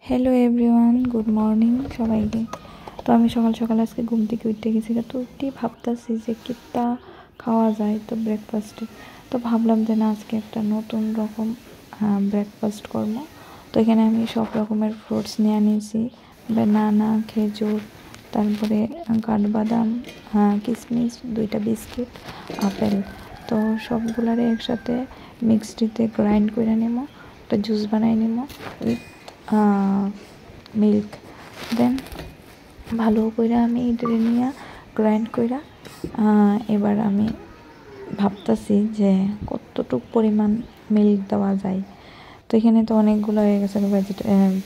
Hello everyone, good morning সবাইকে। তো আমি সকাল সকাল আজকে ঘুম থেকে উঠতে গেছি, তো উঠতেই ভাবতেছি যে কিতা খাওয়া যায় তো ব্রেকফাস্টে। তো ভাবলাম যে না, আজকে একটা নতুন রকম ব্রেকফাস্ট করবো। তো এখানে আমি সব রকমের ফ্রুটস নিয়ে নিয়েছি, বেনানা, খেজুর, তারপরে কাঠবাদাম, কিশমিশ, 2টা বিস্কিট, আপেল। তো সবগুলারে একসাথে মিক্সিতে গ্রাইন্ড করে নেব, একটা জুস বানাই নেব উইথ মিল্ক। দেন ভালো করে আমি এটা নিয়ে গ্রাইন্ড করে এবার আমি ভাবতেছি যে কতটুকু পরিমাণ মিল্ক দেওয়া যায়। তো এখানে তো অনেকগুলো হয়ে গেছে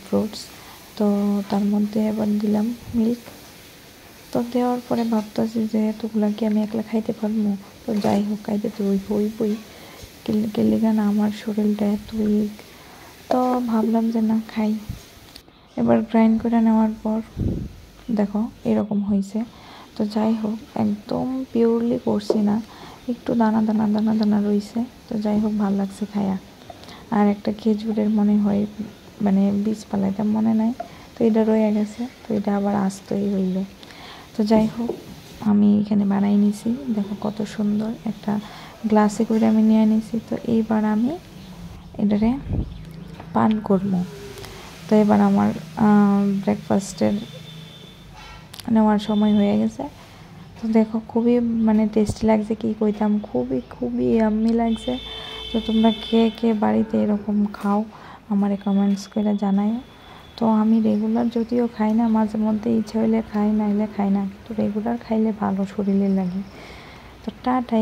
ফ্রুটস, তো তার মধ্যে এবার দিলাম মিল্ক। তো দেওয়ার পরে ভাবতেছি যে এতগুলা কি আমি একলা খাইতে পারবো। তো যাই হোক, খাইতে তো হইবই, কেলিগা না আমার শরীরটা এত উইক। তো ভাবলাম যে না, খাই। এবার গ্রাইন্ড করে নেওয়ার পর দেখো এরকম হয়েছে। তো যাই হোক, একদম পিওরলি করছি না, একটু দানা দানা দানা দানা রয়েছে। তো যাই হোক, ভালো লাগছে খায়া। আর একটা খেজুরের মনে হয় মানে বীজ পালাইতে মনে নাই, তো এটা রয়ে গেছে, তো এটা আবার আসতেই হইল। তো যাই হোক, আমি এখানে বানাই নিছি, দেখো কত সুন্দর একটা গ্লাসে করে আমি নিয়ে নিছি। তো এইবার আমি এটারে পান করবো। তো এবার আমার ব্রেকফাস্টের নেওয়ার সময় হয়ে গেছে। তো দেখো খুবই টেস্টি লাগছে, কি কইতাম, খুবই খুবই ইয়াম্মি লাগছে। তো তোমরা কে কে বাড়িতে এরকম খাও আমারে কমেন্টস করে জানাও। তো আমি রেগুলার যদিও খাই না, মাঝে মধ্যে ইচ্ছা হইলে খাই, নাইলে খাই না, কিন্তু রেগুলার খাইলে ভালো শরীরে লাগে। তো টাটা।